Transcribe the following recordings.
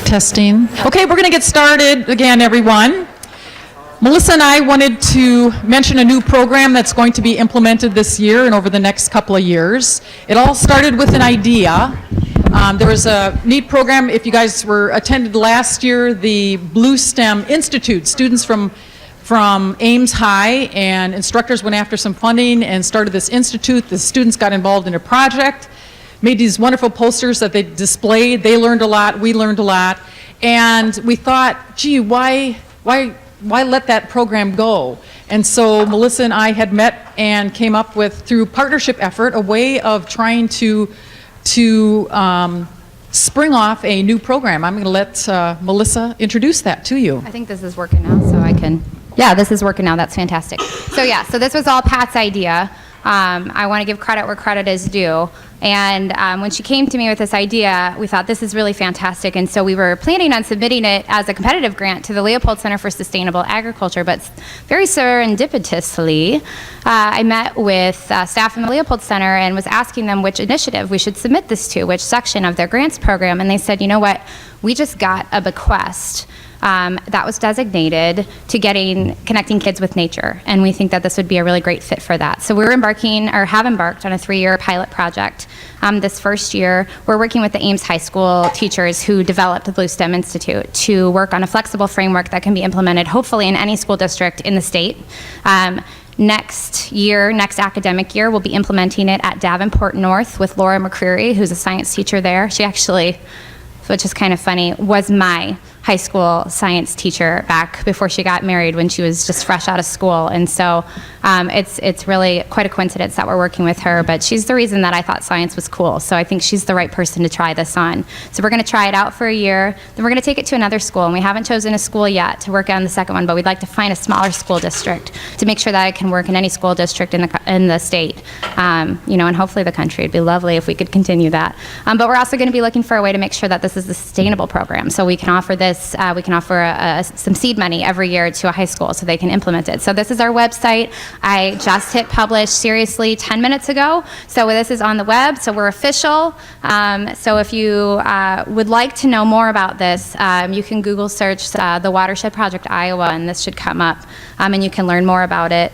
Testing. Okay, we're going to get started again, everyone. Melissa and I wanted to mention a new program that's going to be implemented this year and over the next couple of years. It all started with an idea. There was a neat program, if you guys were attended last year, the Blue STEM Institute. Students from Ames High and instructors went after some funding and started this institute. The students got involved in a project, made these wonderful posters that they displayed. They learned a lot, we learned a lot, and we thought, gee, why let that program go? And so Melissa and I had met and came up with, through partnership effort, a way of trying to spring off a new program. I'm going to let Melissa introduce that to you. I think this is working now, so I can. Yeah, this is working now. That's fantastic. So this was all Pat's idea. I want to give credit where credit is due. And when she came to me with this idea, we thought this is really fantastic. And so we were planning on submitting it as a competitive grant to the Leopold Center for Sustainable Agriculture. But very serendipitously, I met with staff from the Leopold Center and was asking them which initiative we should submit this to, which section of their grants program. And they said, you know what, we just got a bequest that was designated to connecting kids with nature, and we think that this would be a really great fit for that. So we're have embarked on a 3-year pilot project. This first year, we're working with the Ames High School teachers who developed the Blue STEM Institute to work on a flexible framework that can be implemented hopefully in any school district in the state. Next academic year, we'll be implementing it at Davenport North with Laura McCreary, who's a science teacher there. She actually, which is kind of funny, was my high school science teacher back before she got married when she was just fresh out of school. And so it's really quite a coincidence that we're working with her, but she's the reason that I thought science was cool. So I think she's the right person to try this on. So we're going to try it out for a year, then we're going to take it to another school, and we haven't chosen a school yet to work on the second one, but we'd like to find a smaller school district to make sure that it can work in any school district in the state, and hopefully the country. It'd be lovely if we could continue that. But we're also going to be looking for a way to make sure that this is a sustainable program. So we can offer this. We can offer some seed money every year to a high school so they can implement it. So this is our website. I just hit publish, seriously, 10 minutes ago. So this is on the web, so we're official. So if you would like to know more about this, you can Google search the Watershed Project Iowa, and this should come up, and you can learn more about it.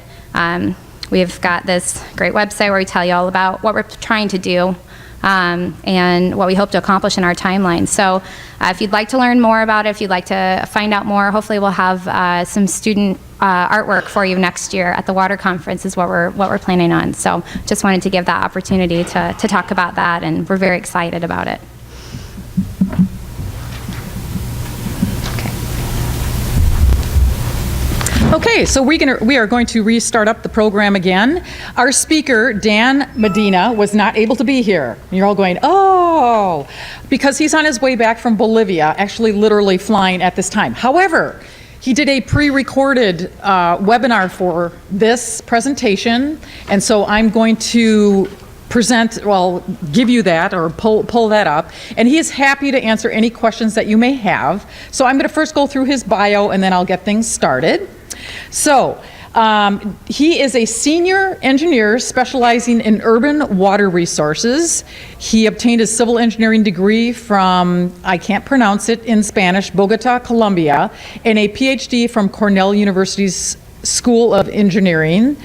We've got this great website where we tell you all about what we're trying to do. And what we hope to accomplish in our timeline. So if you'd like to learn more about it, if you'd like to find out more, hopefully we'll have some student artwork for you next year at the water conference is what we're planning on. So just wanted to give that opportunity to talk about that, and we're very excited about it. Okay, so we are going to restart up the program again. Our speaker, Dan Medina, was not able to be here. You're all going, oh, because he's on his way back from Bolivia, actually literally flying at this time. However, he did a pre-recorded webinar for this presentation, and so I'm going to give you that or pull that up. And he is happy to answer any questions that you may have. So I'm going to first go through his bio, and then I'll get things started. So he is a senior engineer specializing in urban water resources. He obtained his civil engineering degree from, I can't pronounce it in Spanish, Bogota, Colombia, and a PhD from Cornell University's School of Engineering.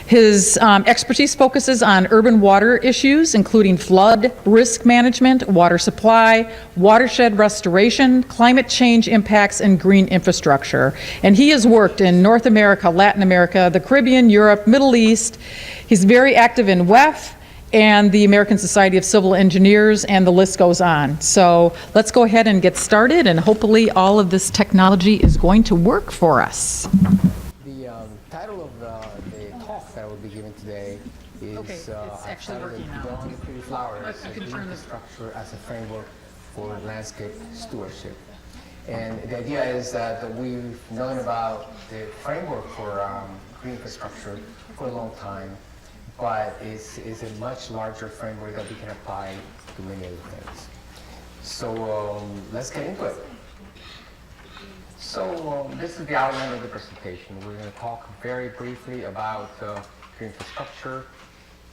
His expertise focuses on urban water issues, including flood risk management, water supply, watershed restoration, climate change impacts, and green infrastructure. And he has worked in North America, Latin America, the Caribbean, Europe, Middle East. He's very active in WEF and the American Society of Civil Engineers, and the list goes on. So let's go ahead and get started, and hopefully all of this technology is going to work for us. The title of the talk that I will be giving today is it's actually working now. Pretty Flowers, Infrastructure as a Framework for Landscape Stewardship. And the idea is that we've known about the framework for green infrastructure for a long time, but it's a much larger framework that we can apply to many other things. So let's get into it. So this is the outline of the presentation. We're going to talk very briefly about green infrastructure.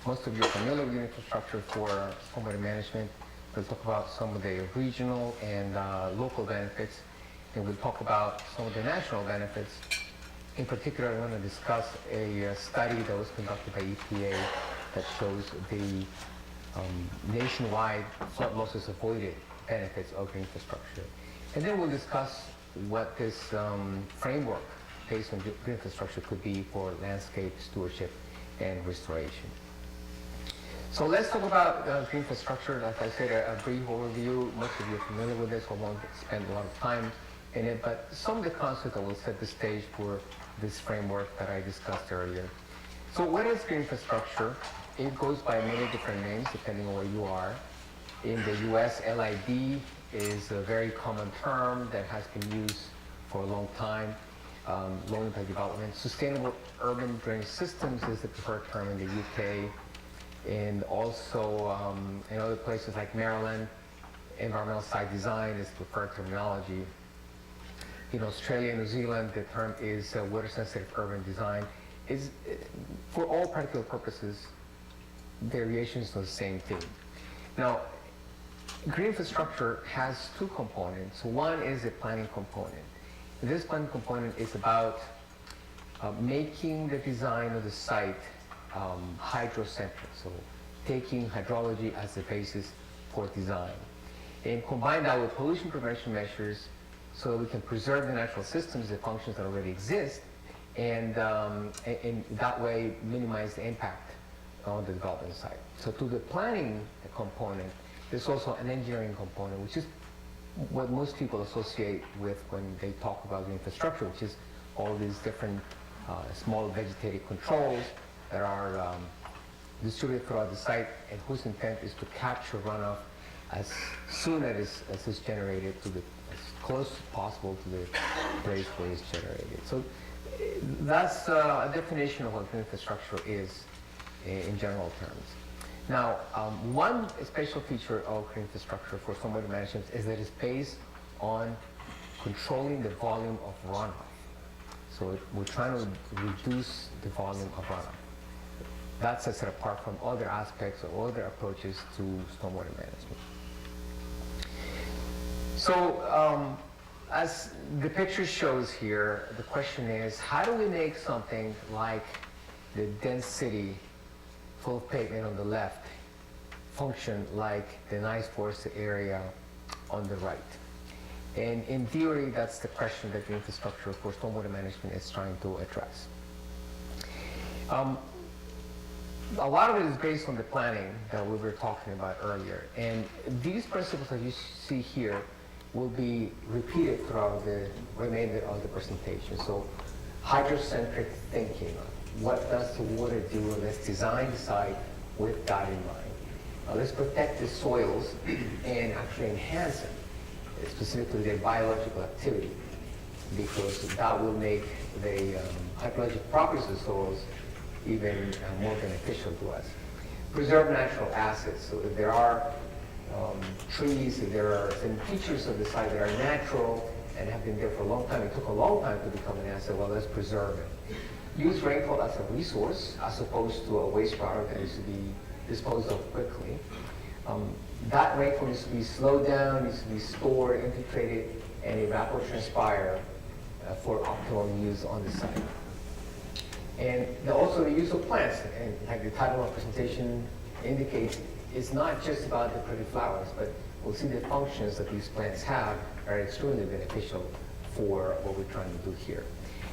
Most of you are familiar with green infrastructure for stormwater management, We'll talk about some of the regional and local benefits, and we'll talk about some of the national benefits. In particular, I want to discuss a study that was conducted by EPA that shows the nationwide flood losses avoided benefits of green infrastructure. And then we'll discuss what this framework based on green infrastructure could be for landscape stewardship and restoration. So let's talk about green infrastructure. Like I said, a brief overview. Most of you are familiar with this, so I won't spend a lot of time in it, but some of the concepts that will set the stage for this framework that I discussed earlier. So what is green infrastructure? It goes by many different names depending on where you are. In the US, LID is a very common term that has been used for a long time. Low impact development. Sustainable urban drainage systems is the preferred term in the UK. And also in other places like Maryland, environmental site design is preferred terminology. In Australia and New Zealand, the term is water sensitive urban design. Is for all practical purposes, variations of the same thing. Now, green infrastructure has two components. One is a planning component. This planning component is about making the design of the site hydrocentric, so taking hydrology as the basis for design. And combine that with pollution prevention measures so that we can preserve the natural systems, the functions that already exist, and that way minimize the impact on the development site. So to the planning component, there's also an engineering component, which is what most people associate with when they talk about the infrastructure, which is all these different small vegetative controls that are distributed throughout the site and whose intent is to capture runoff as soon as it's generated as close as possible to the place where it's generated. So that's a definition of what green infrastructure is in general terms. Now, one special feature of green infrastructure for stormwater management is that it's based on controlling the volume of runoff. So we're trying to reduce the volume of runoff. That sets it apart from other aspects or other approaches to stormwater management. So as the picture shows here, the question is, how do we make something like the dense city full of pavement on the left function like the nice forested area on the right? And in theory, that's the question that the infrastructure for stormwater management is trying to address. A lot of it is based on the planning that we were talking about earlier. And these principles that you see here will be repeated throughout the remainder of the presentation. So hydrocentric thinking. What does the water do? Let's design the site with that in mind. Let's protect the soils and actually enhance them, specifically their biological activity, because that will make the hydrologic properties of the soils even more beneficial to us. Preserve natural assets, so that there are trees, there are some features of the site that are natural and have been there for a long time. It took a long time to become an asset. Well, let's preserve it. Use rainfall as a resource as opposed to a waste product that needs to be disposed of quickly. That rainfall needs to be slowed down, needs to be stored, infiltrated, and evapotranspire for optimum use on the site. And also the use of plants, and like the title of the presentation indicates, it's not just about the pretty flowers, but we'll see the functions that these plants have are extremely beneficial for what we're trying to do here.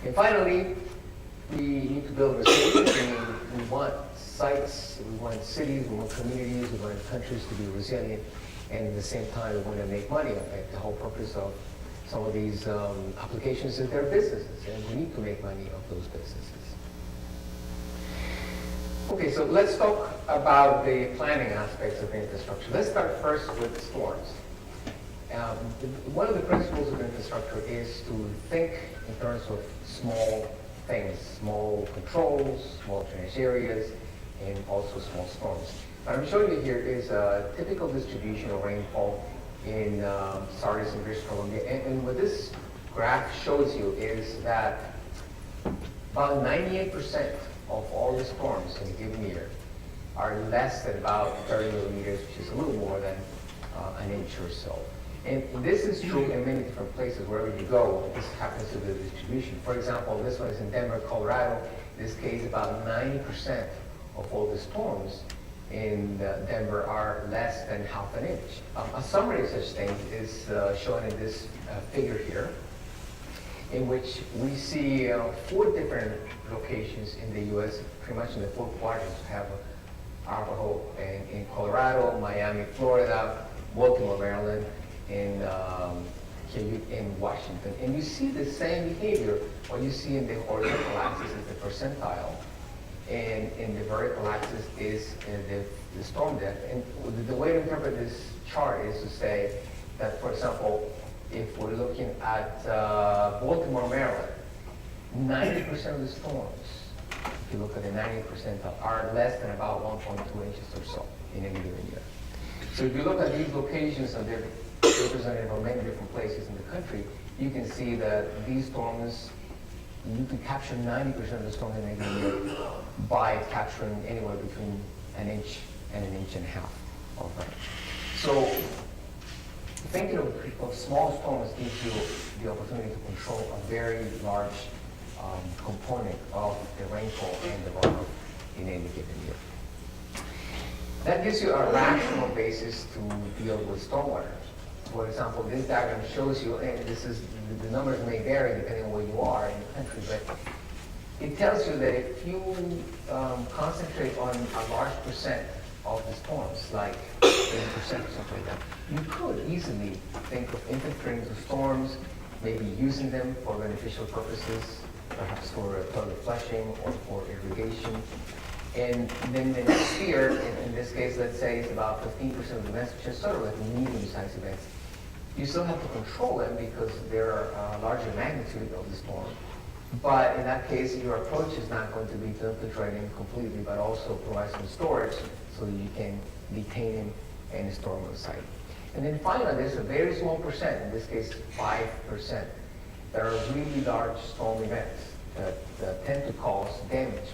And finally, we need to build resilience. We want sites, we want cities, we want communities, we want countries to be resilient, and at the same time we want to make money on it. The whole purpose of some of these applications is their businesses, and we need to make money off those businesses. Okay, so let's talk about the planning aspects of infrastructure. Let's start first with storms. One of the principles of infrastructure is to think in terms of small things, small controls, small drainage areas, and also small storms. What I'm showing you here is a typical distribution of rainfall in Sardis and British Columbia. And what this graph shows you is that about 98% of all the storms in a given year are less than about 30 millimeters, which is a little more than an inch or so. And this is true in many different places. Wherever you go, this happens to the distribution. For example, this one is in Denver, Colorado. In this case, about 90% of all the storms in Denver are less than half an inch. A summary of such things is shown in this figure here, in which we see 4 different locations in the U.S., pretty much in the 4 quadrants. We have Arapahoe in Colorado, Miami, Florida, Baltimore, Maryland, and in Washington. And you see the same behavior. What you see in the horizontal axis is the percentile, and in the vertical axis is the storm depth. And the way to interpret this chart is to say that, for example, if we're looking at Baltimore, Maryland, 90% of the storms, if you look at the 90th percentile, are less than about 1.2 inches or so in any given year. So if you look at these locations, and they're represented from many different places in the country, you can see that these storms, you can capture 90% of the storms in any given year by capturing anywhere between an inch and an inch and a half of rain. So thinking of small storms gives you the opportunity to control a very large component of the rainfall and the runoff in any given year. That gives you a rational basis to deal with stormwater. For example, this diagram shows you, and the numbers may vary depending on where you are in the country, but it tells you that if you concentrate on a large percent of the storms, like 80% or something like that, you could easily think of infiltrating the storms, maybe using them for beneficial purposes, perhaps for toilet flushing or for irrigation. And then the next year, in this case, let's say it's about 15% of the events, which is sort of like medium-sized events. You still have to control them because they're a larger magnitude of the storm. But in that case, your approach is not going to be to infiltrate them completely, but also provide some storage so that you can detain them and store them on site. And then finally, there's a very small percent, in this case 5%, that are really large storm events that tend to cause damage.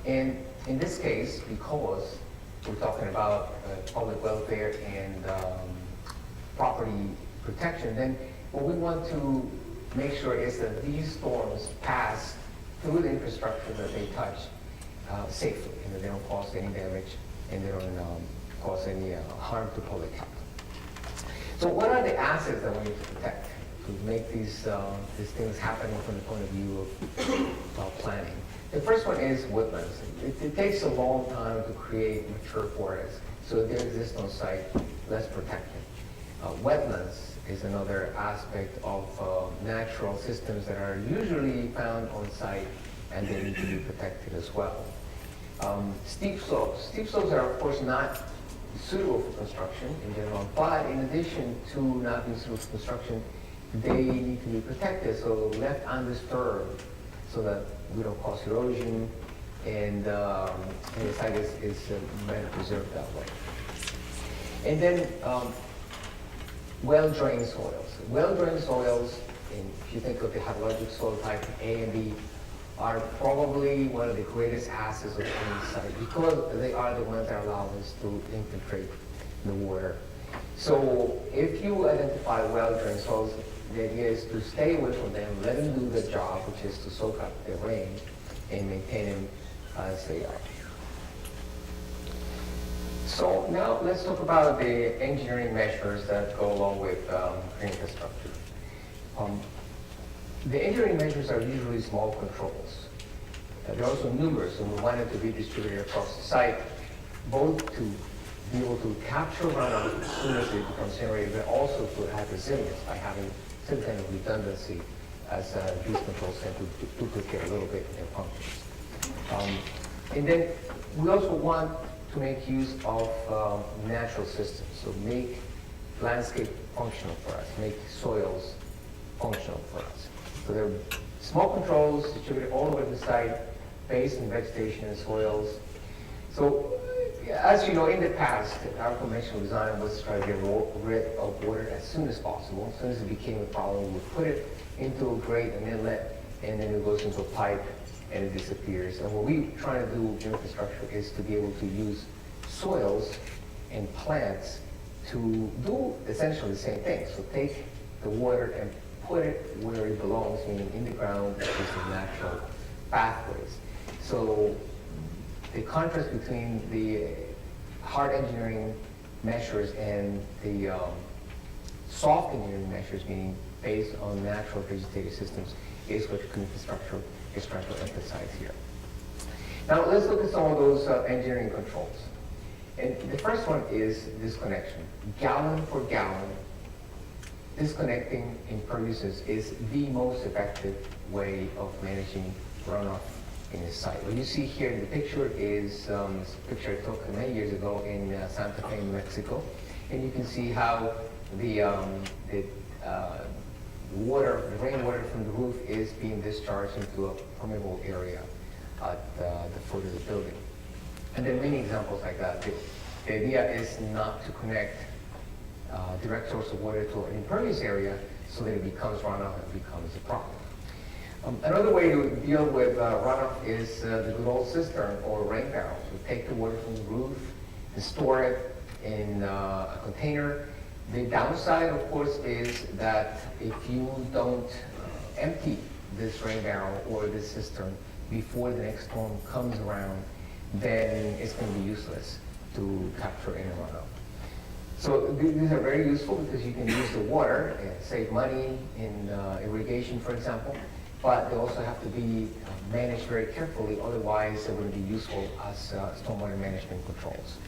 And in this case, because we're talking about public welfare and property protection, then what we want to make sure is that these storms pass through the infrastructure that they touch safely, and that they don't cause any damage and they don't cause any harm to public health. So what are the assets that we need to protect to make these things happen from the point of view of planning? The first one is woodlands. It takes a long time to create mature forests, so if they exist on site, let's protect them. Wetlands is another aspect of natural systems that are usually found on site, and they need to be protected as well. Steep slopes. Steep slopes are, of course, not suitable for construction in general, but in addition to not being suitable for construction, they need to be protected, so left undisturbed, so that we don't cause erosion, and the site is better preserved that way. And then well-drained soils. Well-drained soils, if you think of the hydrologic soil type A and B, are probably one of the greatest assets of any site because they are the ones that allow us to infiltrate the water. So if you identify well-drained soils, the idea is to stay away from them, let them do the job, which is to soak up the rain and maintain them as they are. So now let's talk about the engineering measures that go along with green infrastructure. The engineering measures are usually small controls. They're also numerous, and we want them to be distributed across the site, both to be able to capture runoff as soon as it becomes generated, but also to add resilience by having some kind of redundancy, as these controls tend to duplicate a little bit in their functions. And then we also want to make use of natural systems, so make landscape functional for us, make soils functional for us. So there are small controls distributed all over the site, based in vegetation and soils. So as you know, in the past, our conventional design was to try to get rid of water as soon as possible. As soon as it became a problem, we put it into a grate, an inlet, and then it goes into a pipe and it disappears. And what we try to do in infrastructure is to be able to use soils and plants to do essentially the same thing. So take the water and put it where it belongs, meaning in the ground, which is the natural pathways. So the contrast between the hard engineering measures and the soft engineering measures, meaning based on natural vegetative systems, is what green infrastructure is trying to emphasize here. Now let's look at some of those engineering controls. And the first one is disconnection. Gallon for gallon, disconnecting imperviouses is the most effective way of managing runoff in a site. What you see here in the picture is a picture I took many years ago in Santa Fe, New Mexico. And you can see how the water, the rainwater from the roof is being discharged into a permeable area at the foot of the building. And there are many examples like that. The idea is not to connect direct source of water to an impervious area so that it becomes runoff and becomes a problem. Another way to deal with runoff is the good old cistern or rain barrel. We take the water from the roof and store it in a container. The downside, of course, is that if you don't empty this rain barrel or this cistern before the next storm comes around, then it's going to be useless to capture any runoff. So these are very useful because you can use the water and save money in irrigation, for example, but they also have to be managed very carefully, otherwise they wouldn't be useful as stormwater management controls.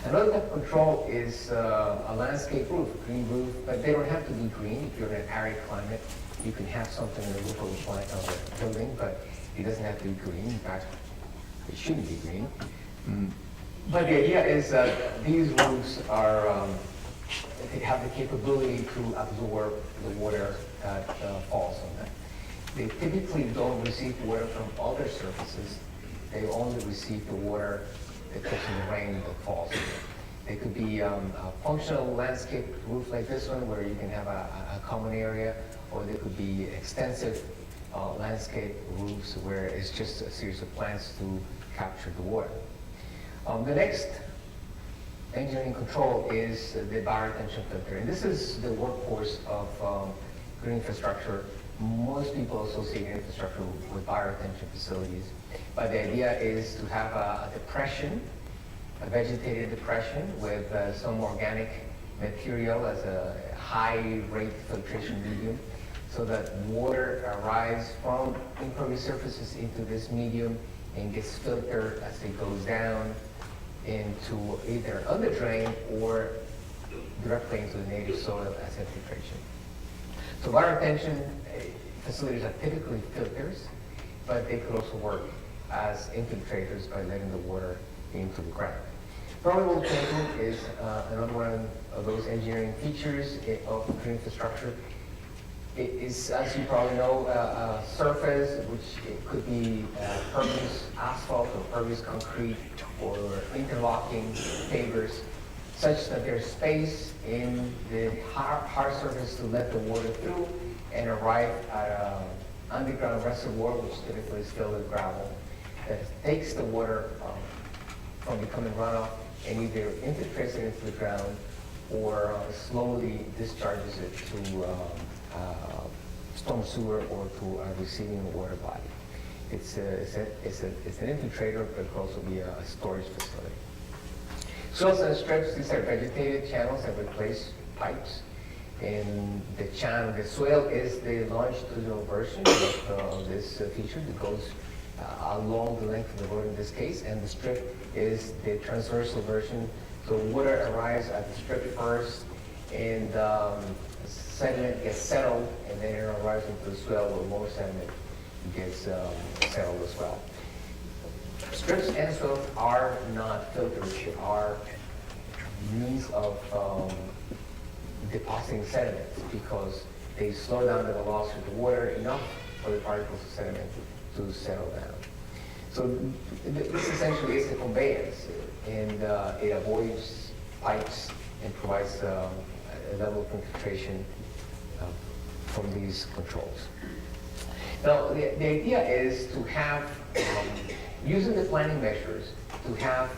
Another type of control is a landscape roof, green roof, but they don't have to be green. If you're in an arid climate, you can have something in the roof of the building, but it doesn't have to be green. In fact, it shouldn't be green. But the idea is that these roofs are, they have the capability to absorb the water that falls on them. They typically don't receive water from other surfaces. They only receive the water that comes from the rain that falls. They could be a functional landscape roof like this one where you can have a common area, or they could be extensive landscape roofs where it's just a series of plants to capture the water. The next engineering control is the bioretention filter. And this is the workhorse of green infrastructure. Most people associate green infrastructure with bioretention facilities. But the idea is to have a depression, a vegetated depression with some organic material as a high rate filtration medium, so that water arrives from impervious surfaces into this medium and gets filtered as it goes down into either under drain or directly into the native soil as infiltration. So bioretention facilities are typically filters, but they could also work as infiltrators by letting the water into the ground. Permeable pavement is another one of those engineering features of green infrastructure. It is, as you probably know, a surface which it could be pervious asphalt or pervious concrete or interlocking pavers, such that there's space in the hard surface to let the water through and arrive at an underground reservoir, which typically is filled with gravel, that takes the water from becoming runoff and either infiltrates it into the ground or slowly discharges it to storm sewer or to a receiving water body. It's an infiltrator, but it could also be a storage facility. Swales and strips, these are vegetated channels that replace pipes. And the swale is the longitudinal version of this feature that goes along the length of the road in this case, and the strip is the transversal version. So water arrives at the strip first, and sediment gets settled, and then it arrives into the swale where more sediment gets settled as well. Strips and swales are not filters, they are means of depositing sediment because they slow down the velocity of the water enough for the particles of sediment to settle down. So this essentially is the conveyance, and it avoids pipes and provides a level of infiltration from these controls. Now, the idea is to have, using the planning measures, to have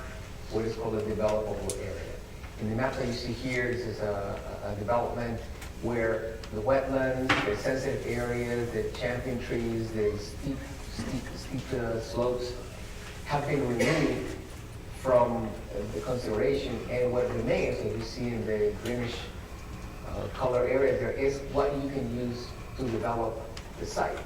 what is called a developable area. In the map that you see here, this is a development where the wetlands, the sensitive areas, the champion trees, the steep slopes have been removed from the consideration, and what remains, as you see in the greenish color area there, is what you can use to develop the site.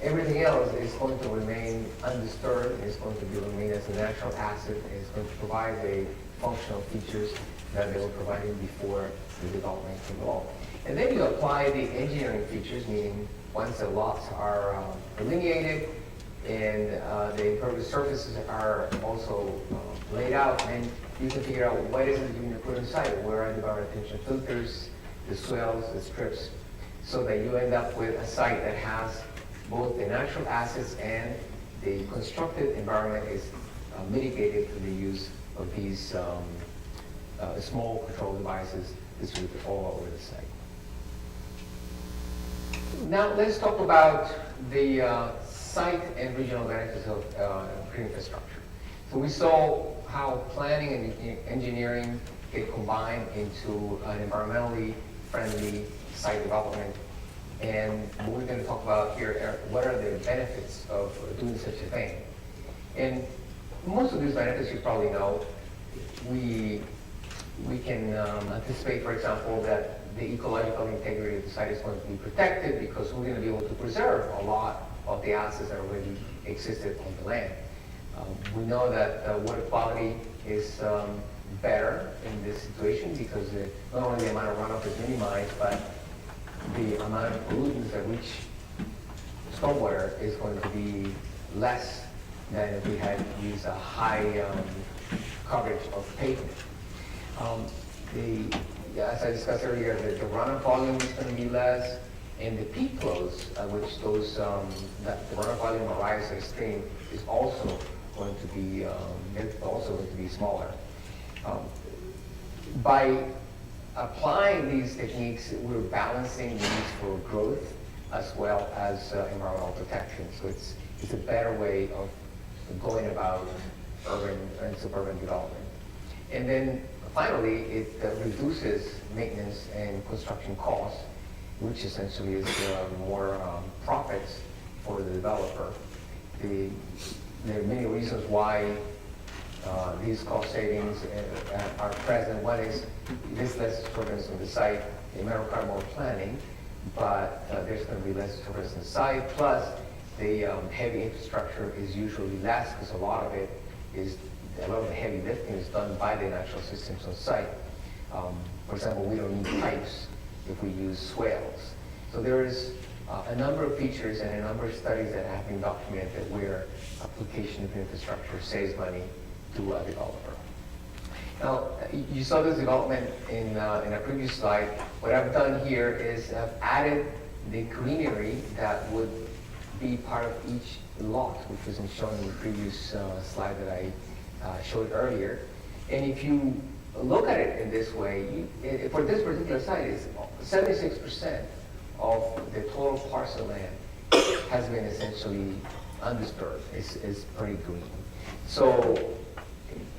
Everything else is going to remain undisturbed, it's going to remain as a natural asset, and it's going to provide the functional features that they were providing before the development came along. And then you apply the engineering features, meaning once the lots are delineated and the impervious surfaces are also laid out, and you can figure out what is it you're going to put inside, where are the bioretention filters, the swells, the strips, so that you end up with a site that has both the natural assets and the constructed environment is mitigated through the use of these small control devices distributed all over the site. Now let's talk about the site and regional benefits of green infrastructure. So we saw how planning and engineering get combined into an environmentally friendly site development. And what we're going to talk about here are what are the benefits of doing such a thing. And most of these benefits you probably know. We can anticipate, for example, that the ecological integrity of the site is going to be protected because we're going to be able to preserve a lot of the assets that already existed on the land. We know that water quality is better in this situation because not only the amount of runoff is minimized, but the amount of pollutants that reach stormwater is going to be less than if we had used a high coverage of pavement. As I discussed earlier, the runoff volume is going to be less, and the peak flows, which those that the runoff volume arrives at stream, is also going to be smaller. By applying these techniques, we're balancing the needs for growth as well as environmental protection. So it's a better way of going about urban and suburban development. And then finally, it reduces maintenance and construction costs, which essentially is more profits for the developer. There are many reasons why these cost savings are present. One is there's less disturbance on the site. It may require more planning, but there's going to be less disturbance on the site. Plus, the heavy infrastructure is usually less because a lot of the heavy lifting is done by the natural systems on site. For example, we don't need pipes if we use swales. So there is a number of features and a number of studies that have been documented where application of infrastructure saves money to a developer. Now, you saw this development in a previous slide. What I've done here is I've added the greenery that would be part of each lot, which wasn't shown in the previous slide that I showed earlier. And if you look at it in this way, for this particular site, is 76% of the total parcel land has been essentially undisturbed. It's pretty green. So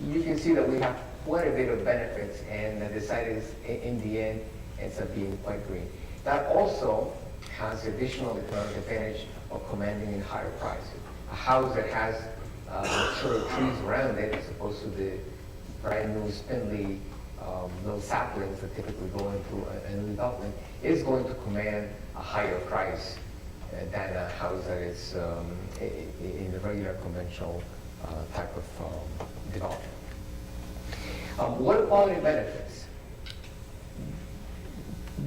you can see that we have quite a bit of benefits, and the site is, in the end, ends up being quite green. That also has the additional economic advantage of commanding a higher price. A house that has mature trees around it, as opposed to the brand new spindly little saplings that typically go into a new development, is going to command a higher price than a house that is in the regular conventional type of development. Water quality benefits.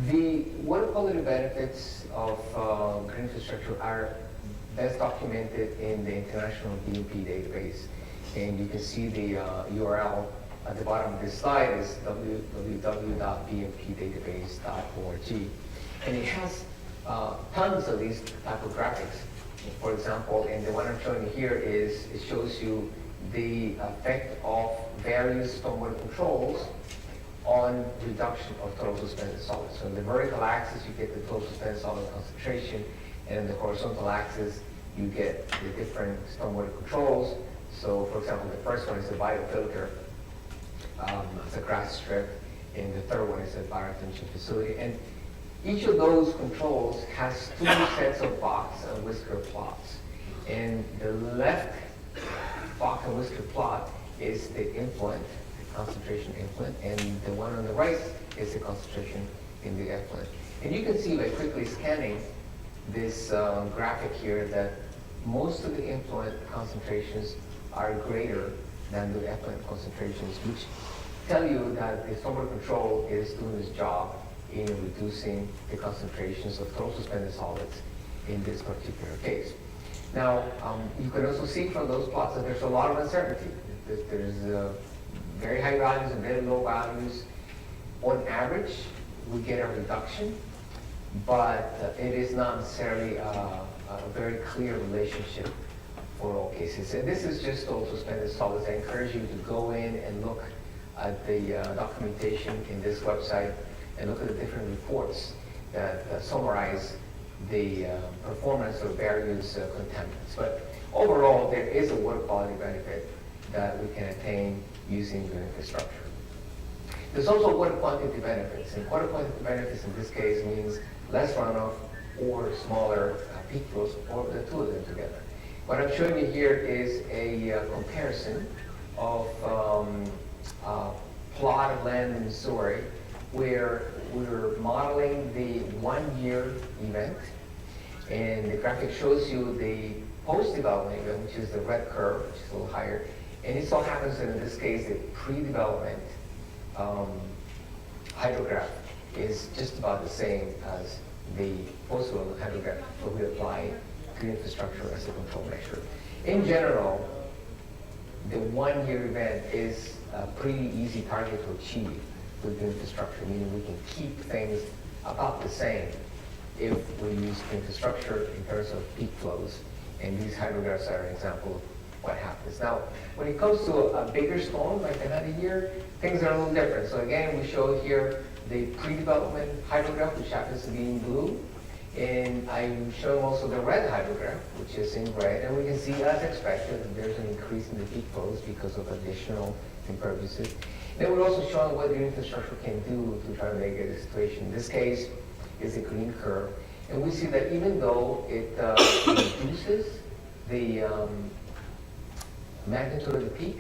The water quality benefits of green infrastructure are best documented in the International BMP database. And you can see the URL at the bottom of this slide is www.bmpdatabase.org. And it has tons of these type of graphics. For example, and the one I'm showing you here is, it shows you the effect of various stormwater controls on reduction of total suspended solids. So in the vertical axis, you get the total suspended solid concentration, and in the horizontal axis, you get the different stormwater controls. So, for example, the first one is the biofilter. as a grass strip, and the third one is a bioretention facility. And each of those controls has two sets of box and whisker plots. And the left box and whisker plot is the influent, the concentration influent, and the one on the right is the concentration in the effluent. And you can see by quickly scanning this graphic here that most of the influent concentrations are greater than the effluent concentrations, which tell you that the stormwater control is doing its job in reducing the concentrations of total suspended solids in this particular case. Now, you can also see from those plots that there's a lot of uncertainty. There's very high values and very low values. On average, we get a reduction, but it is not necessarily a very clear relationship for all cases. And this is just total suspended solids. I encourage you to go in and look at the documentation in this website and look at the different reports that summarize the performance of various contaminants. But overall, there is a water quality benefit that we can attain using the infrastructure. There's also water quantity benefits, and water quantity benefits in this case means less runoff or smaller peak flows, or the two of them together. What I'm showing you here is a comparison of a plot of land in Missouri where we're modeling the 1 year event, and the graphic shows you the post-development event, which is the red curve, which is a little higher, and it so happens that in this case the pre-development hydrograph is just about the same as the post-development hydrograph, but we apply green infrastructure as a control measure. In general, the 1 year event is a pretty easy target to achieve with the infrastructure, meaning we can keep things about the same if we use the infrastructure in terms of peak flows. And these hydrographs are an example of what happens. Now, when it comes to a bigger storm, like another year, things are a little different. So again, we show here the pre-development hydrograph, which happens to be in blue. And I'm showing also the red hydrograph, which is in red. And we can see, as expected, that there's an increase in the peak flows because of additional imperviouses. Then we're also showing what the infrastructure can do to try to make a situation. In this case, is a green curve. And we see that even though it reduces the magnitude of the peak,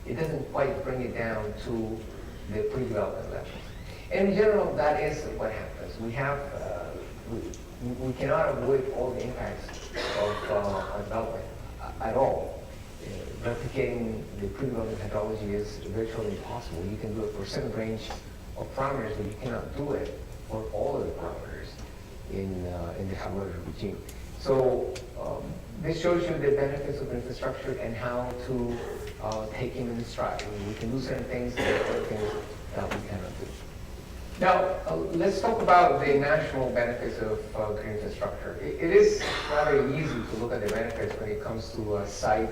it doesn't quite bring it down to the pre-development levels. And in general, that is what happens. We have, we cannot avoid all the impacts of development at all. Replicating the pre-development hydrology is virtually impossible. You can do it for certain range of parameters, but you cannot do it for all of the parameters in the hydrology regime. So this shows you the benefits of infrastructure and how to take them in stride. We can do certain things and there are other things that we cannot do. Now, let's talk about the national benefits of green infrastructure. It is rather easy to look at the benefits when it comes to a site,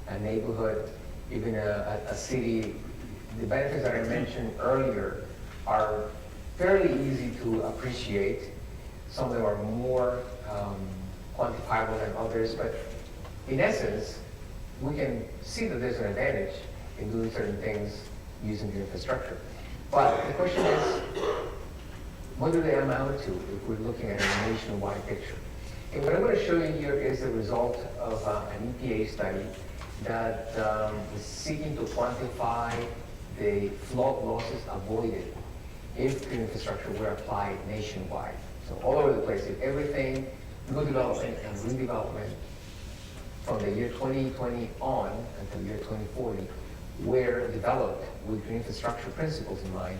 a neighborhood, even a city. The benefits that I mentioned earlier are fairly easy to appreciate. Some of them are more quantifiable than others, but in essence, we can see that there's an advantage in doing certain things using the infrastructure. But the question is, what do they amount to if we're looking at a nationwide picture? And what I'm going to show you here is the result of an EPA study that is seeking to quantify the flood losses avoided if the infrastructure were applied nationwide. So all over the place, if everything, new development and redevelopment from the year 2020 on until the year 2040 were developed with green infrastructure principles in mind,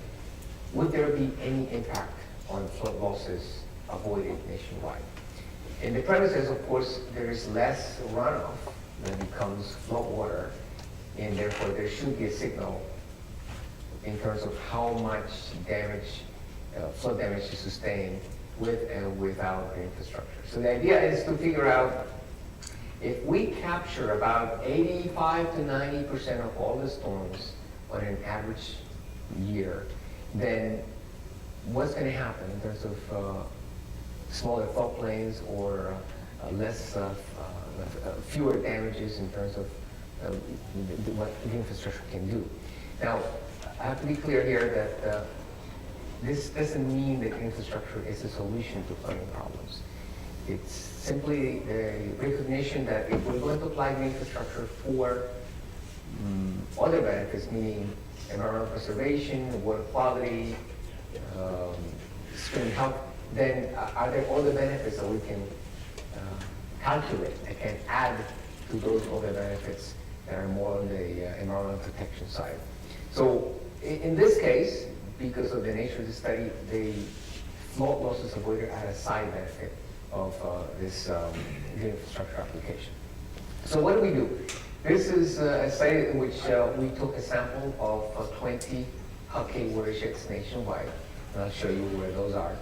would there be any impact on flood losses avoided nationwide? And the premise is, of course, there is less runoff that becomes flood water, and therefore there should be a signal in terms of how much damage, flood damage is sustained with and without the infrastructure. So the idea is to figure out if we capture about 85 to 90% of all the storms on an average year, then what's going to happen in terms of smaller floodplains or fewer damages in terms of what the infrastructure can do. Now, I have to be clear here that this doesn't mean that infrastructure is a solution to flooding problems. It's simply the recognition that if we're going to apply the infrastructure for other benefits, meaning environmental preservation, water quality, stream health, then are there other benefits that we can calculate and can add to those other benefits that are more on the environmental protection side. So in this case, because of the nature of the study, the flood losses avoided are a side benefit of this infrastructure application. So what do? This is a study in which we took a sample of 20 Huckay watersheds nationwide, and I'll show you where those are.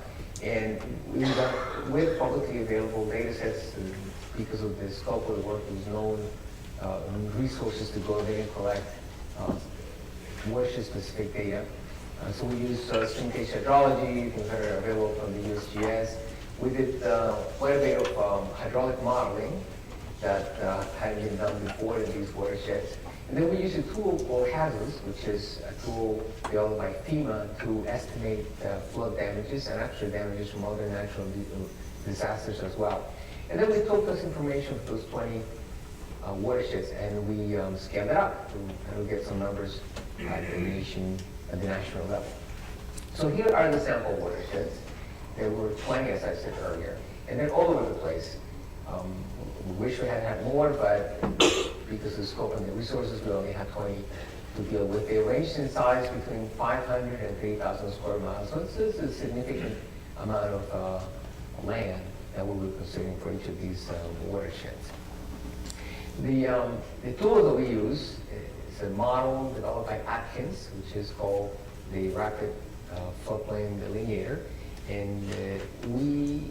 And we got with publicly available data sets, because of the scope of the work, there's known resources to go ahead and collect watershed-specific data. So we use stream gauge hydrology, things that are available from the USGS. We did quite a bit of hydraulic modeling that had been done before in these watersheds. And then we use a tool called HAZUS, which is a tool developed by FEMA to estimate flood damages and actual damages from other natural disasters as well. And then we took this information for those 20 watersheds and we scaled it up to get some numbers at the national level. So here are the sample watersheds. There were 20, as I said earlier, and they're all over the place. We wish we had had more, but because of the scope and the resources, we only had 20 to deal with. They ranged in size between 500 and 3,000 square miles, so it's a significant amount of land that we were considering for each of these watersheds. The tool that we use is a model developed by Atkins, which is called the Rapid Floodplain Delineator. And we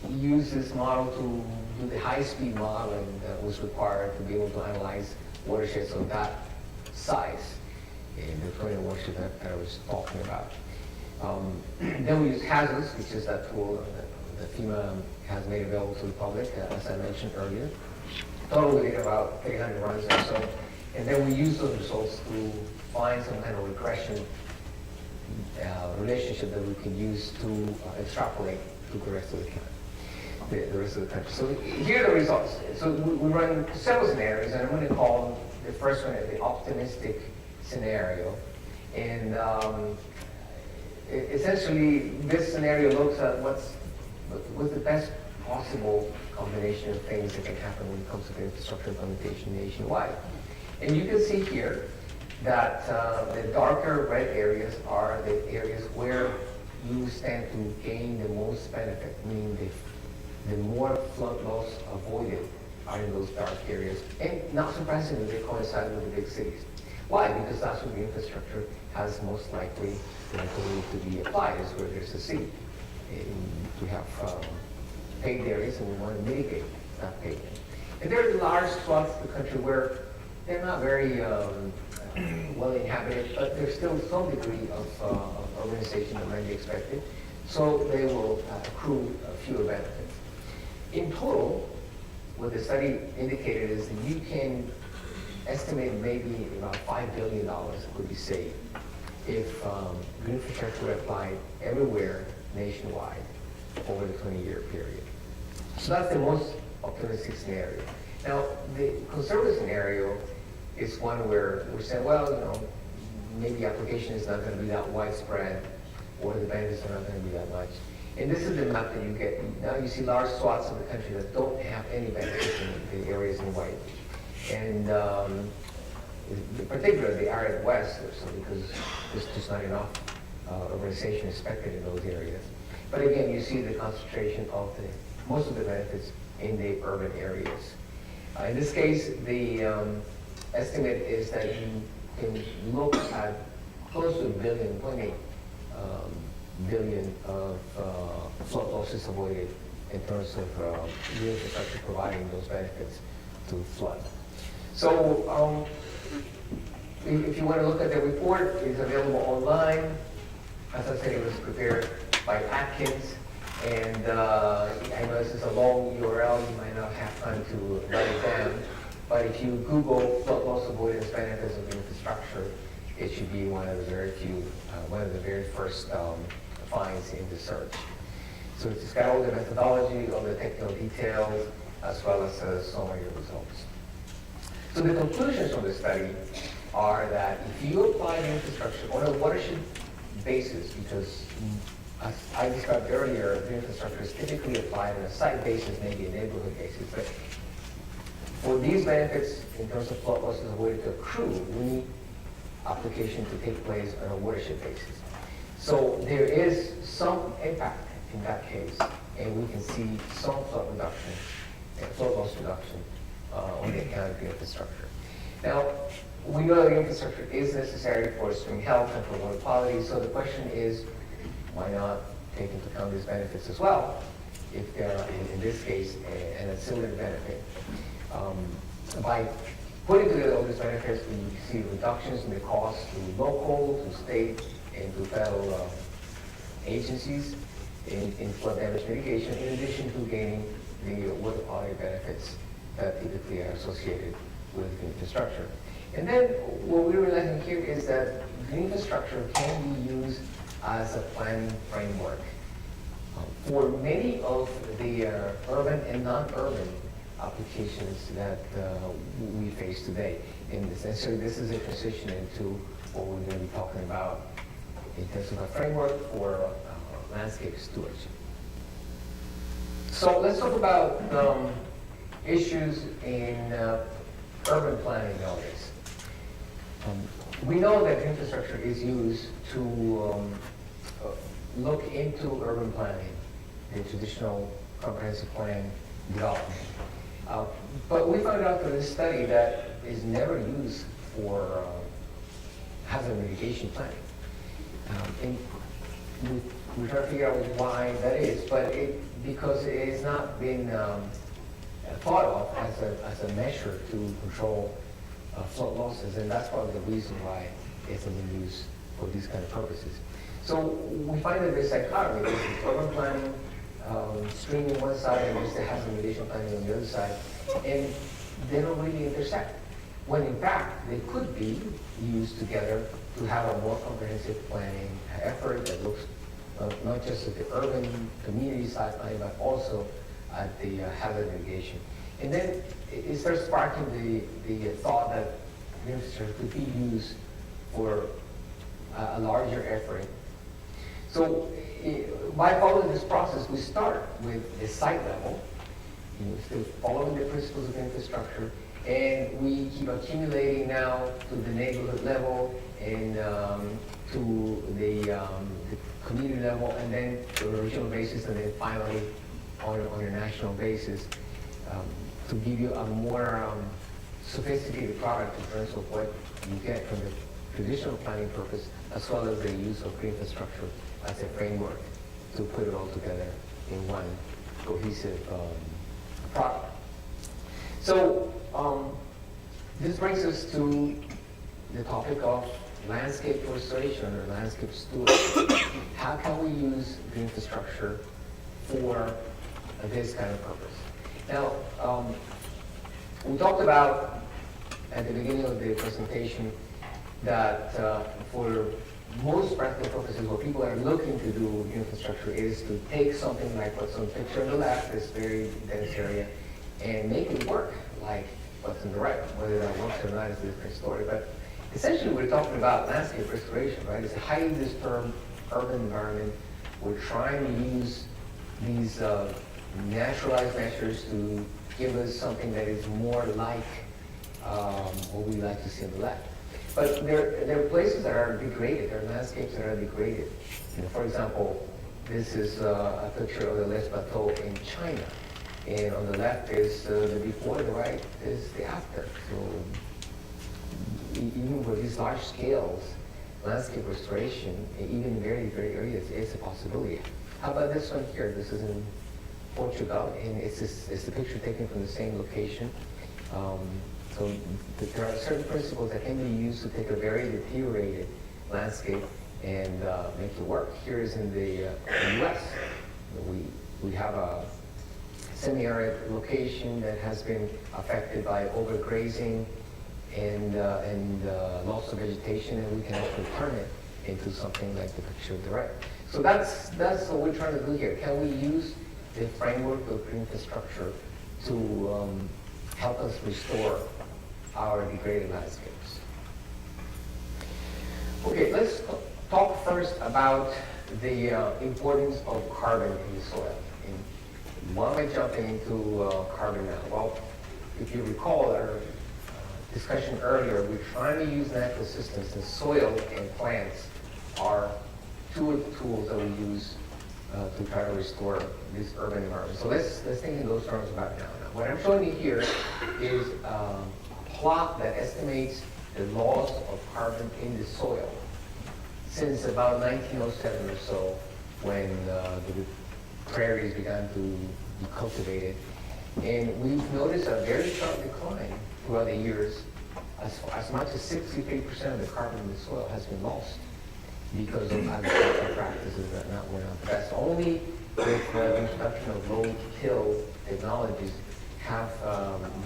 use this model to do the high-speed modeling that was required to be able to analyze watersheds of that size in the 20 watersheds that I was talking about. Then we use HAZUS, which is that tool that FEMA has made available to the public, as I mentioned earlier. Total we did about 300 runs or so. And then we use those results to find some kind of regression relationship that we can use to extrapolate to the rest of the rest of the country. So here are the results. So we run several scenarios, and I'm going to call the first one the optimistic scenario. And essentially, this scenario looks at what's the best possible combination of things that can happen when it comes to the infrastructure implementation nationwide. And you can see here that the darker red areas are the areas where you stand to gain the most benefit, meaning the more flood loss avoided are in those dark areas. And not surprisingly, they coincide with the big cities. Why? Because that's where the infrastructure has most likely to be applied, is where there's a city. We have paved areas, and we want to mitigate that pavement. And there are large swaths of the country where they're not very well inhabited, but there's still some degree of urbanization that might be expected. So they will accrue fewer benefits. In total, what the study indicated is that you can estimate maybe about $5 billion could be saved if green infrastructure were applied everywhere nationwide over the 20-year period. So that's the most optimistic scenario. Now, the conservative scenario is one where we're saying, well, maybe application is not going to be that widespread, or the benefits are not going to be that much. And this is the map that you get. Now you see large swaths of the country that don't have any benefits in the areas in white. And in particular, the arid west, so because there's just not enough urbanization expected in those areas. But again, you see the concentration of most of the benefits in the urban areas. In this case, the estimate is that you can look at close to $1 billion, 0.8 billion of flood losses avoided in terms of new infrastructure providing those benefits to flood. So if you want to look at the report, it's available online. As I said, it was prepared by Atkins. And I know this is a long URL, you might not have time to write it down. But if you Google flood loss avoidance benefits of infrastructure, it should be one of the very first finds in the search. So it's got all the methodology, all the technical details, as well as summary results. So the conclusions from the study are that if you apply the infrastructure on a watershed basis, because as I described earlier, the infrastructure is typically applied on a site basis, maybe a neighborhood basis, but for these benefits, in terms of flood losses avoided to accrue, we need application to take place on a watershed basis. So there is some impact in that case, and we can see some flood reduction and flood loss reduction on the account of the infrastructure. Now, we know that the infrastructure is necessary for stream health and for water quality, so the question is, why not take into account these benefits as well, if they are, in this case, an ancillary benefit. By putting together all these benefits, we see reductions in the cost to local, to state, and to federal agencies in flood damage mitigation, in addition to gaining the water quality benefits that typically are associated with the infrastructure. And then what we're realizing here is that the infrastructure can be used as a planning framework. For many of the urban and non-urban applications that we face today. And essentially, this is a transition into what we're going to be talking about in terms of a framework for landscape stewardship. So let's talk about issues in urban planning nowadays. We know that infrastructure is used to look into urban planning, the traditional comprehensive plan development. But we found out through this study that is never used for hazard mitigation planning. And we try to figure out why that is, but because it has not been thought of as a measure to control flood losses, and that's probably the reason why it hasn't been used for these kind of purposes. So we find that there's dichotomy, there's urban planning, stream on one side, and there's the hazard mitigation planning on the other side, and they don't really intersect. When in fact, they could be used together to have a more comprehensive planning effort that looks not just at the urban community side planning, but also at the hazard mitigation. And then it starts sparking the thought that the infrastructure could be used for a larger effort. So by following this process, we start with the site level, still following the principles of infrastructure, and we keep accumulating now to the neighborhood level and to the community level, and then to a regional basis, and then finally on a national basis, to give you a more sophisticated product in terms of what you get from the traditional planning purpose, as well as the use of green infrastructure as a framework to put it all together in one cohesive product. So this brings us to the topic of landscape restoration or landscape stewardship. How can we use the infrastructure for this kind of purpose? Now, we talked about at the beginning of the presentation that for most practical purposes, what people are looking to do with infrastructure is to take something like what's on the picture on the left, this very dense area, and make it work like what's on the right. Whether that works or not is a different story. But essentially, we're talking about landscape restoration, right? It's a highly disturbed urban environment. We're trying to use these naturalized measures to give us something that is more like what we like to see on the left. But there are places that are degraded. There are landscapes that are degraded. For example, this is a picture of the Les Plateau in China. And on the left is the before, the right is the after. So even for these large scales, landscape restoration, even in very, very areas, is a possibility. How about this one here? This is in Portugal, and it's the picture taken from the same location. So there are certain principles that can be used to take a very deteriorated landscape and make it work. Here is in the U.S. We have a semi-arid location that has been affected by overgrazing and loss of vegetation, and we can actually turn it into something like the picture of the right. So that's what we're trying to do here. Can we use the framework of green infrastructure to help us restore our degraded landscapes? Okay, let's talk first about the importance of carbon in the soil. And why am I jumping into carbon now? Well, if you recall our discussion earlier, we're trying to use natural systems, and soil and plants are two of the tools that we use to try to restore this urban environment. So let's think in those terms about it now. What I'm showing you here is a plot that estimates the loss of carbon in the soil since about 1907 or so, when the prairies began to be cultivated. And we've noticed a very sharp decline throughout the years. As much as 63% of the carbon in the soil has been lost because of agricultural practices that were not the best. Only with the introduction of low-till technologies have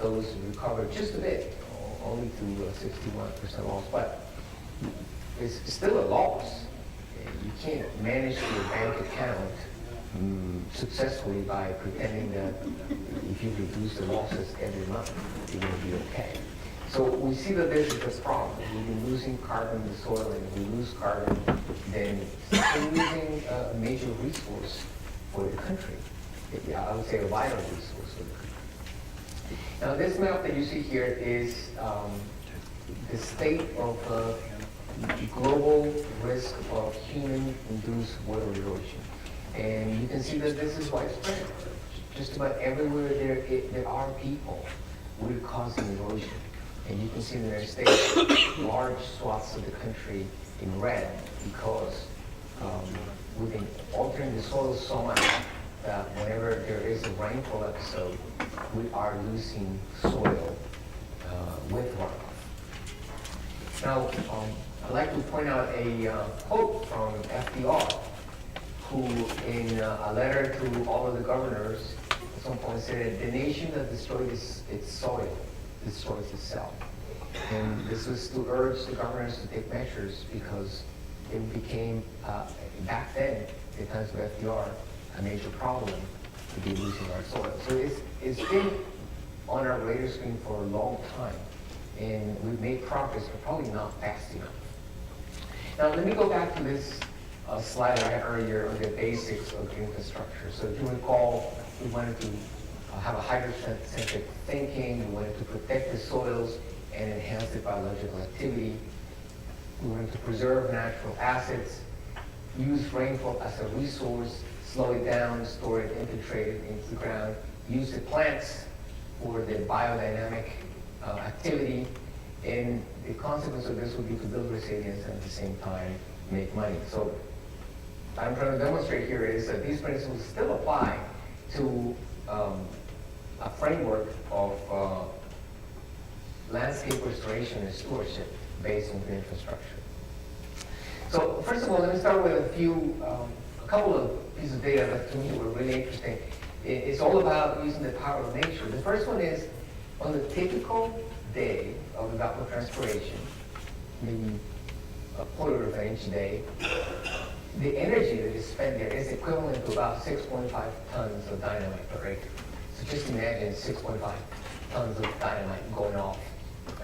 those recovered just a bit, only to 61% loss. But it's still a loss. You can't manage your bank account successfully by pretending that if you reduce the losses every month, it will be okay. So we see that this is a problem. We've been losing carbon in the soil, and if we lose carbon, then we're losing a major resource for the country. I would say a vital resource for the country. Now this map that you see here is the state of global risk of human-induced water erosion. And you can see that this is widespread. Just about everywhere there are people who are causing erosion. And you can see in the United States, large swaths of the country in red because we've been altering the soil so much that whenever there is a rainfall episode, we are losing soil with runoff. Now, I'd like to point out a quote from FDR, who in a letter to all of the governors at some point said, "The nation that destroys its soil destroys itself." And this was to urge the governors to take measures because it became, back then, in times of FDR, a major problem to be losing our soil. So it's been on our radar screen for a long time, and we've made progress, but probably not fast enough. Now, let me go back to this slide I had earlier on the basics of green infrastructure. So if you recall, we wanted to have a hydrocentric thinking, we wanted to protect the soils and enhance the biological activity. We wanted to preserve natural assets, use rainfall as a resource, slow it down, store it, infiltrate it into the ground, use the plants for the biodynamic activity, and the consequence of this would be to build resilience and at the same time make money. So what I'm trying to demonstrate here is that these principles still apply to a framework of landscape restoration and stewardship based on green infrastructure. So first of all, let me start with a couple of pieces of data that to me were really interesting. It's all about using the power of nature. The first one is, on a typical day of evapotranspiration, maybe a quarter of an inch a day, the energy that is spent there is equivalent to about 6.5 tons of dynamite per acre. So just imagine 6.5 tons of dynamite going off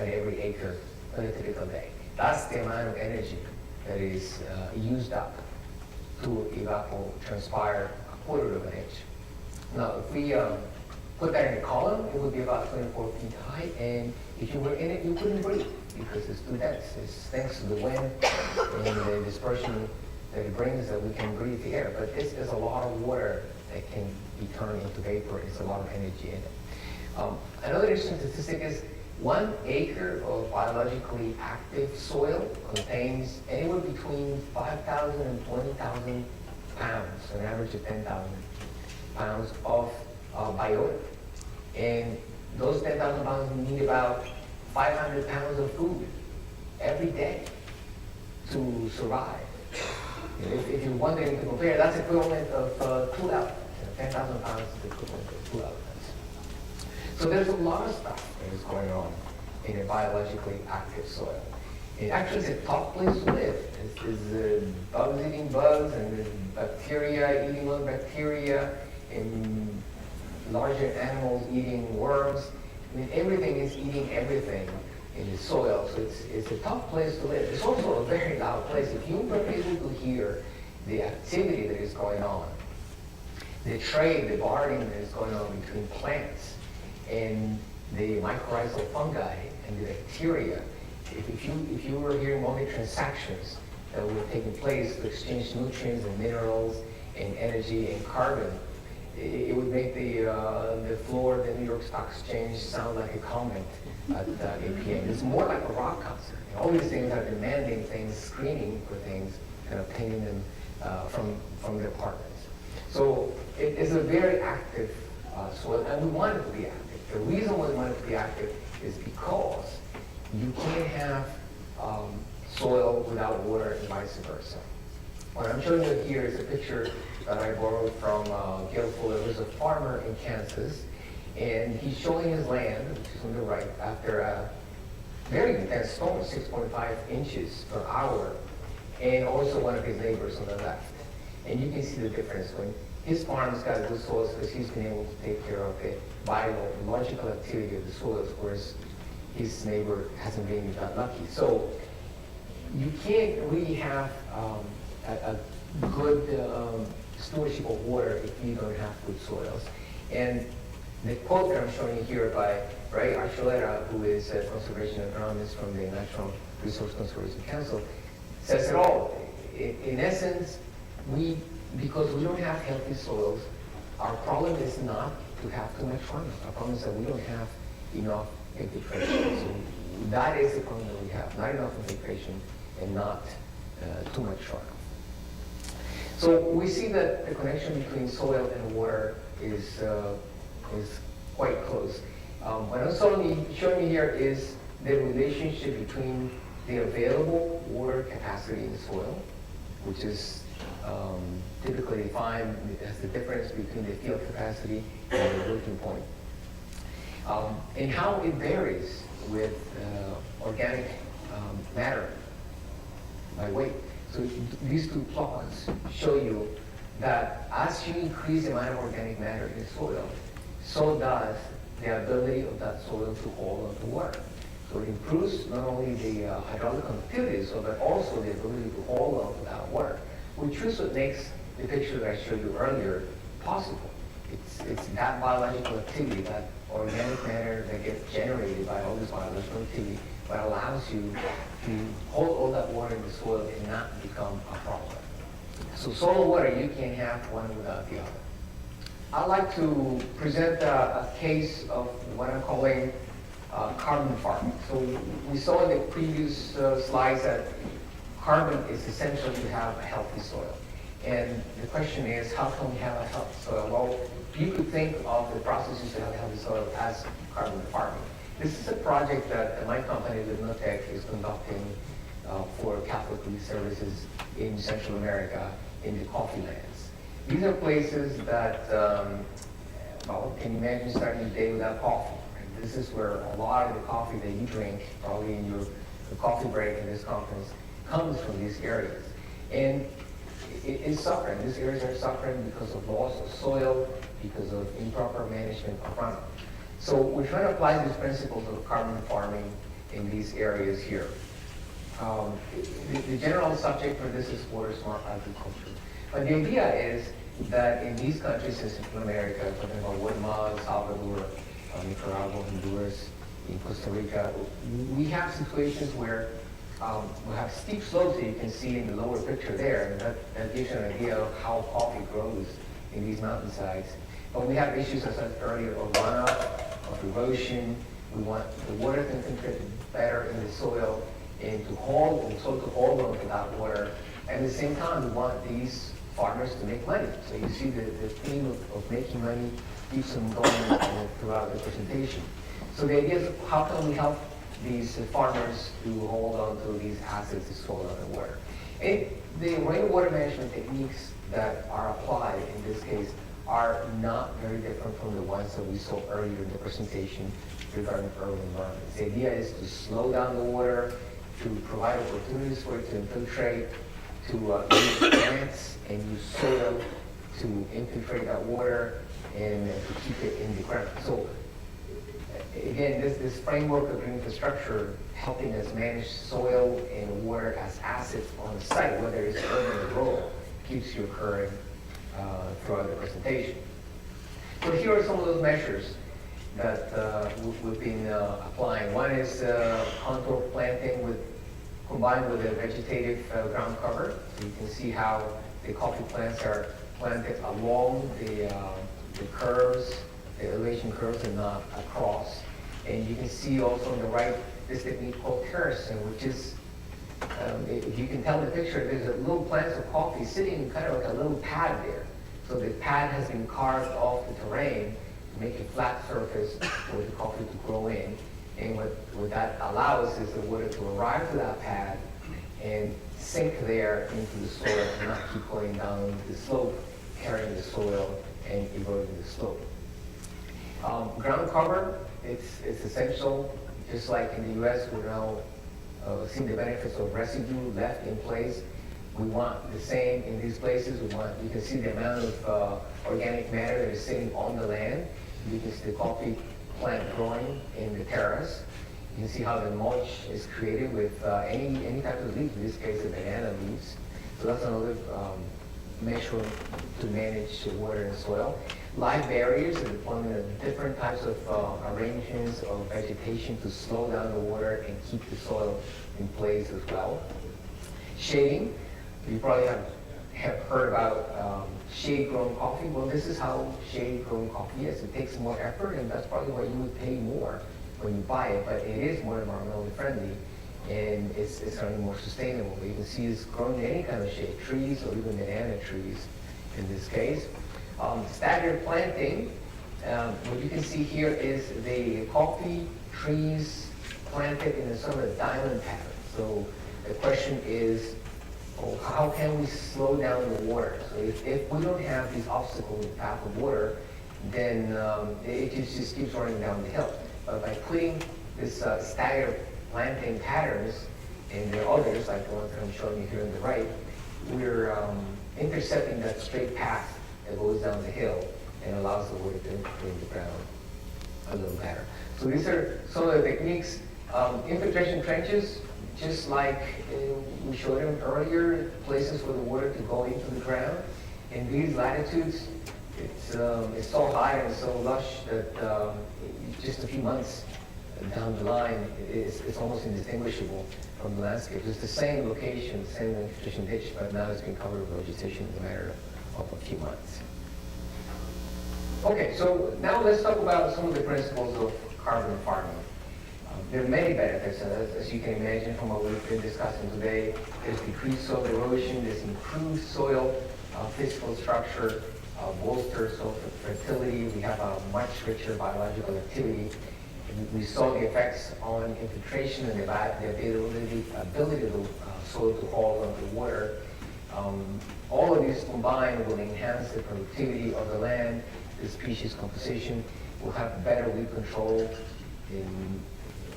at every acre on a typical day. That's the amount of energy that is used up to evapotranspire a quarter of an inch. Now, if we put that in a column, it would be about 24 feet high, and if you were in it, you couldn't breathe because it's too dense. It's thanks to the wind and the dispersion that it brings that we can breathe the air. But this is a lot of water that can be turned into vapor. It's a lot of energy in it. Another interesting statistic is 1 acre of biologically active soil contains anywhere between 5,000 and 20,000 pounds, an average of 10,000 pounds of biota. And those 10,000 pounds need about 500 pounds of food every day to survive. If you're wondering to compare, that's equivalent of 2 elephants. 10,000 pounds is the equivalent of 2 elephants. So there's a lot of stuff that is going on in a biologically active soil. And actually, it's a tough place to live. There's bugs eating bugs, and there's bacteria eating other bacteria, and larger animals eating worms. I mean, everything is eating everything in the soil, so it's a tough place to live. It's also a very loud place. If you were able to hear the activity that is going on, the trade, the bartering that is going on between plants, and the mycorrhizal fungi and the bacteria, if you were hearing all the transactions that were taking place to exchange nutrients and minerals and energy and carbon, it would make the floor of the New York Stock Exchange sound like a convent at 8 p.m. It's more like a rock concert. And all these things are demanding things, screening for things, and obtaining them from the apartments. So it is a very active soil, and we want it to be active. The reason why we want it to be active is because you can't have soil without water and vice versa. What I'm showing you here is a picture that I borrowed from Gail Fuller, who's a farmer in Kansas, and he's showing his land, which is on the right, after a very intense storm, 6.5 inches per hour, and also one of his neighbors on the left. And you can see the difference when his farm's got good soils because he's been able to take care of the biological activity of the soils, whereas his neighbor hasn't been that lucky. So you can't really have a good stewardship of water if you don't have good soils. And the quote that I'm showing you here by Ray Archuleta, who is a conservation agronomist from the Natural Resource Conservation Council, says it all. In essence, because we don't have healthy soils, our problem is not to have too much runoff. Our problem is that we don't have enough infiltration. So that is the problem that we have, not enough infiltration and not too much runoff. So we see that the connection between soil and water is quite close. What I'm showing you here is the relationship between the available water capacity in the soil, which is typically defined as the difference between the field capacity and the working point, and how it varies with organic matter by weight. So these two plots show you that as you increase the amount of organic matter in the soil, so does the ability of that soil to hold on to water. So it improves not only the hydraulic conductivity, but also the ability to hold on to that water, which is what makes the picture that I showed you earlier possible. It's that biological activity, that organic matter that gets generated by all this biological activity, that allows you to hold all that water in the soil and not become a problem. So soil and water, you can't have one without the other. I'd like to present a case of what I'm calling carbon farming. So we saw in the previous slides that carbon is essential to have a healthy soil. And the question is, how can we have a healthy soil? Well, you could think of the processes to have a healthy soil as carbon farming. This is a project that my company, LimnoTech, is conducting for Catholic Relief Services in Central America in the coffee lands. These are places that, well, can you imagine starting your day without coffee? Right? This is where a lot of the coffee that you drink, probably in your coffee break in this conference, comes from these areas. And it is suffering. These areas are suffering because of loss of soil, because of improper management of runoff. So we're trying to apply these principles of carbon farming in these areas here. The general subject for this is WaterSmartAgriculture. But the idea is that in these countries in Central America, talking about Guatemala, El Salvador, Nicaragua, Honduras, in Costa Rica, we have situations where we have steep slopes that you can see in the lower picture there, and that gives you an idea of how coffee grows in these mountainsides. But we have issues, as I said earlier, of runoff, of erosion. We want the water to concentrate better in the soil and to hold, and so to hold on to that water. At the same time, we want these farmers to make money. So you see the theme of making money keeps them going throughout the presentation. So the idea is, how can we help these farmers to hold on to these assets, the soil and water? And the rainwater management techniques that are applied in this case are not very different from the ones that we saw earlier in the presentation regarding urban environments. The idea is to slow down the water, to provide opportunities for it to infiltrate, to use plants and use soil to infiltrate that water and to keep it in the ground. So again, this framework of green infrastructure helping us manage soil and water as assets on the site, whether it's urban or rural, keeps you occurring throughout the presentation. So here are some of those measures that we've been applying. One is contour planting combined with a vegetative ground cover. So you can see how the coffee plants are planted along the curves, the elevation curves, and not across. And you can see also on the right this technique called terracing, which is, if you can tell in the picture, there's a little plants of coffee sitting kind of like a little pad there. So the pad has been carved off the terrain to make a flat surface for the coffee to grow in. And what that allows is the water to arrive to that pad and sink there into the soil and not keep going down the slope, carrying the soil and eroding the slope. Ground cover, it's essential. Just like in the U.S., we're now seeing the benefits of residue left in place. We want the same in these places. You can see the amount of organic matter that is sitting on the land. You can see the coffee plant growing in the terrace. You can see how the mulch is created with any type of leaf, in this case the banana leaves. So that's another measure to manage water and soil. Live barriers, the deployment of different types of arrangements of vegetation to slow down the water and keep the soil in place as well. Shading, you probably have heard about shade-grown coffee. Well, this is how shade-grown coffee is. It takes more effort, and that's probably why you would pay more when you buy it, but it is more environmentally friendly, and it's certainly more sustainable. You can see it's grown in any kind of shade, trees or even banana trees in this case. Staggered planting, what you can see here is the coffee trees planted in a sort of diamond pattern. So the question is, how can we slow down the water? So if we don't have these obstacles in the path of water, then it just keeps running down the hill. But by putting this staggered planting patterns, and there are others like the ones that I'm showing you here on the right, we're intercepting that straight path that goes down the hill and allows the water to infiltrate the ground a little better. So these are some of the techniques. Infiltration trenches, just like we showed them earlier, places for the water to go into the ground. In these latitudes, it's so high and so lush that just a few months down the line, it's almost indistinguishable from the landscape. It's the same location, the same infiltration ditch, but now it's been covered with vegetation in a matter of a few months. Okay, so now let's talk about some of the principles of carbon farming. There are many benefits, as you can imagine from what we've been discussing today. There's decreased soil erosion, there's improved soil physical structure, bolstered soil fertility. We have a much richer biological activity. We saw the effects on infiltration and the ability of the soil to hold on the water. All of these combined will enhance the productivity of the land, the species composition. We'll have better weed control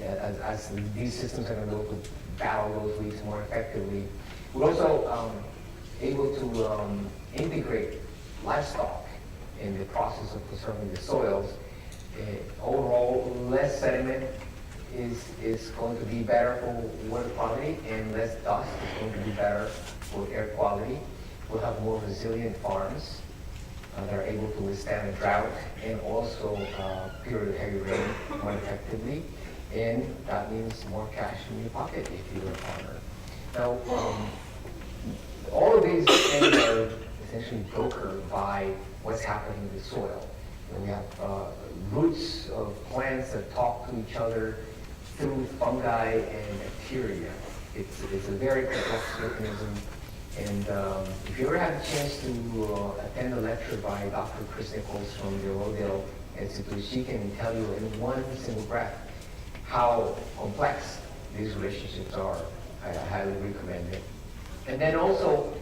as these systems are going to be able to battle those weeds more effectively. We're also able to integrate livestock in the process of conserving the soils. Overall, less sediment is going to be better for water quality, and less dust is going to be better for air quality. We'll have more resilient farms that are able to withstand a drought and also period of heavy rain more effectively. And that means more cash in your pocket if you're a farmer. Now, all of these things are essentially brokered by what's happening in the soil. And we have roots of plants that talk to each other through fungi and bacteria. It's a very complex mechanism. And if you ever had a chance to attend a lecture by Dr. Chris Nichols from the Rodale Institute, she can tell you in one single breath how complex these relationships are. I highly recommend it. And then also,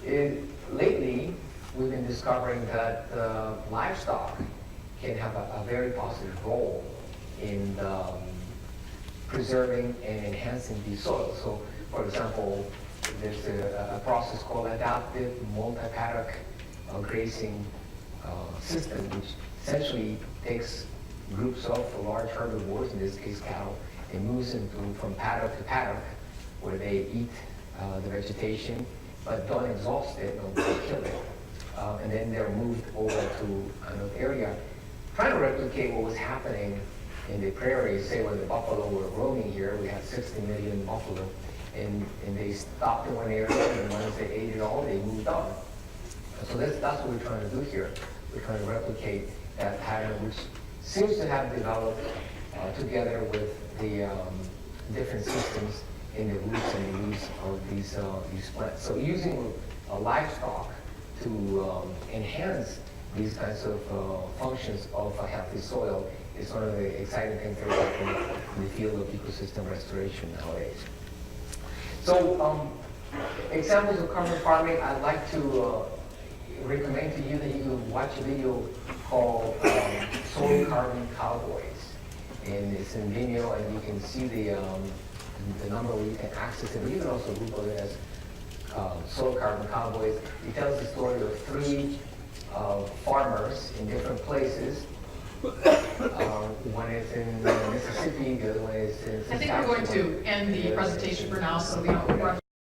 lately, we've been discovering that livestock can have a very positive role in preserving and enhancing the soil. So, for example, there's a process called adaptive multi-paddock grazing system, which essentially takes groups of large herbivores, in this case cattle, and moves them from paddock to paddock, where they eat the vegetation, but don't exhaust it, don't kill it. And then they're moved over to another area, trying to replicate what was happening in the prairies. Say when the buffalo were roaming here, we had 60 million buffalo, and they stopped in one area, and once they ate it all, they moved on. So that's what we're trying to do here. We're trying to replicate that pattern, which seems to have developed together with the different systems in the roots and the leaves of these plants. So using livestock to enhance these kinds of functions of a healthy soil is one of the exciting things that are happening in the field of ecosystem restoration nowadays. So examples of carbon farming, I'd like to recommend to you that you watch a video called Soil Carbon Cowboys. And it's in Vimeo, and you can see the number where you can access it. Or you can also Google it as Soil Carbon Cowboys. It tells the story of 3 farmers in different places. One is in Mississippi, the other one is in I think we're going to end the presentation for now, so we don't.